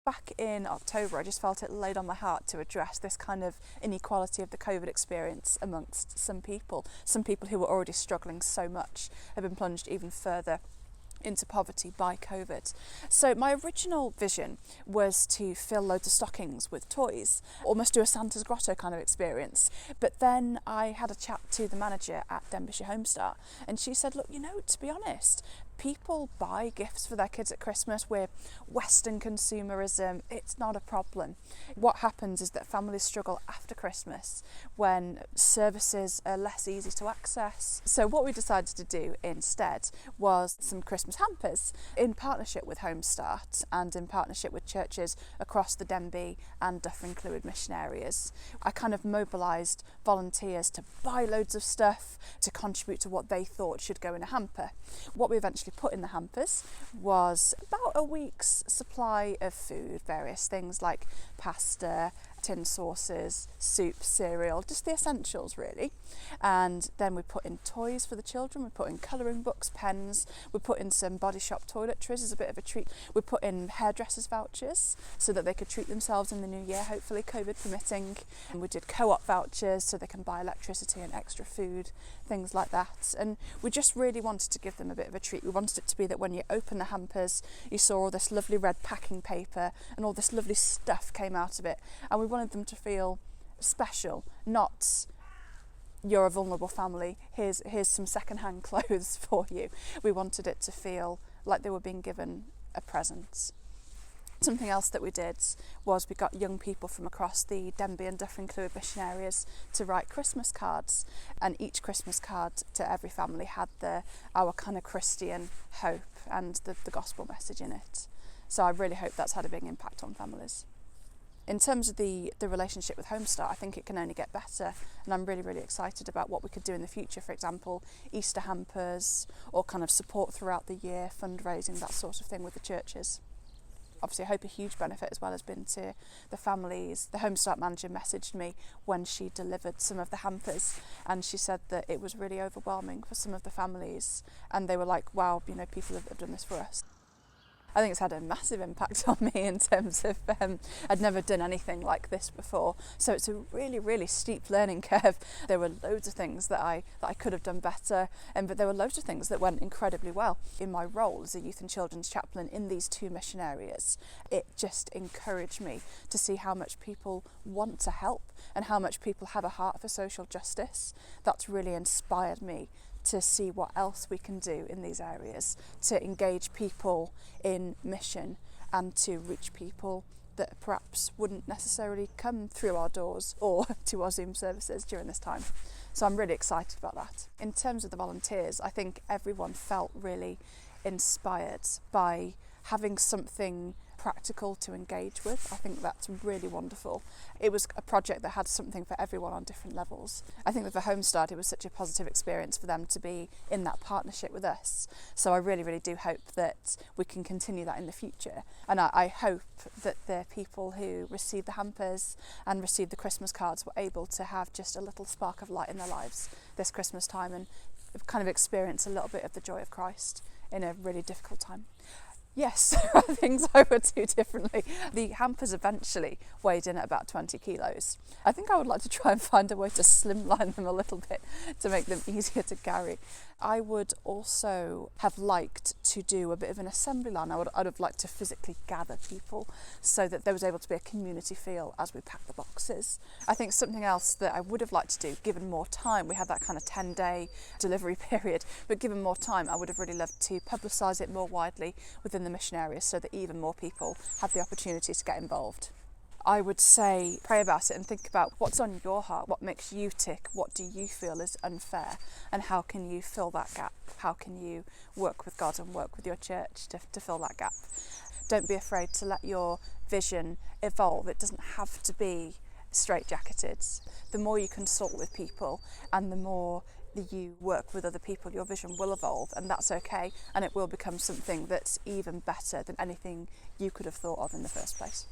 Back in October, I just felt it laid on my heart to address this kind of inequality of the COVID experience amongst some people who were already struggling so much, have been plunged even further into poverty by COVID. So my original vision was to fill loads of stockings with toys, almost do a Santa's Grotto kind of experience. But then I had a chat to the manager at Denbigh Homestart, and she said, look, to be honest, people buy gifts for their kids at Christmas. We're Western consumerism, it's not a problem. What happens is that families struggle after Christmas when services are less easy to access. So what we decided to do instead was some Christmas hampers in partnership with Homestart and in partnership with churches across the Denbigh and Dyffryn Clwyd mission areas. I kind of mobilised volunteers to buy loads of stuff to contribute to what they thought should go in a hamper. What we eventually put in the hampers was about a week's supply of food, various things like pasta, tin sauces, soup, cereal, just the essentials really. And then we put in toys for the children, we put in colouring books, pens, we put in some Body Shop toiletries as a bit of a treat. We put in hairdressers vouchers so that they could treat themselves in the new year, hopefully COVID permitting. And we did co-op vouchers so they can buy electricity and extra food, things like that. And we just really wanted to give them a bit of a treat. We wanted it to be that when you open the hampers, you saw all this lovely red packing paper and all this lovely stuff came out of it. And we wanted them to feel special, not you're a vulnerable family, here's some second-hand clothes for you. We wanted it to feel like they were being given a present. Something else that we did was we got young people from across the Denbigh and Dyffryn Clwyd mission areas to write Christmas cards, and each Christmas card to every family had our kind of Christian hope and the gospel message in it. So I really hope that's had a big impact on families. In terms of the relationship with Homestart, I think it can only get better, and I'm really, really excited about what we could do in the future. For example, Easter hampers or kind of support throughout the year, fundraising, that sort of thing with the churches. Obviously, I hope a huge benefit as well has been to the families. The Homestart manager messaged me when she delivered some of the hampers, and she said that it was really overwhelming for some of the families, and they were like, wow, people have done this for us. I think it's had a massive impact on me in terms of I'd never done anything like this before, so it's a really, really steep learning curve. There were loads of things that I could have done better, but there were loads of things that went incredibly well. In my role as a youth and children's chaplain in these two mission areas, it just encouraged me to see how much people want to help and how much people have a heart for social justice. That's really inspired me to see what else we can do in these areas to engage people in mission and to reach people that perhaps wouldn't necessarily come through our doors or to our Zoom services during this time. So I'm really excited about that. In terms of the volunteers, I think everyone felt really inspired by having something practical to engage with. I think that's really wonderful. It was a project that had something for everyone on different levels. I think that for Homestart it was such a positive experience for them to be in that partnership with us. So I really, really do hope that we can continue that in the future. And I hope that the people who received the hampers and received the Christmas cards were able to have just a little spark of light in their lives this Christmas time and kind of experience a little bit of the joy of Christ in a really difficult time. Yes, things I would do differently. The hampers eventually weighed in at about 20 kilos. I think I would like to try and find a way to slimline them a little bit to make them easier to carry. I would also have liked to do a bit of an assembly line. I'd have liked to physically gather people so that there was able to be a community feel as we packed the boxes. I think something else that I would have liked to do, given more time, we had that kind of 10-day delivery period, but given more time, I would have really loved to publicise it more widely within the mission areas so that even more people had the opportunity to get involved. I would say pray about it and think about what's on your heart, what makes you tick, what do you feel is unfair, and how can you fill that gap? How can you work with God and work with your church to fill that gap? Don't be afraid to let your vision evolve. It doesn't have to be straitjacketed. The more you consult with people and the more that you work with other people, your vision will evolve, and that's okay, and it will become something that's even better than anything you could have thought of in the first place.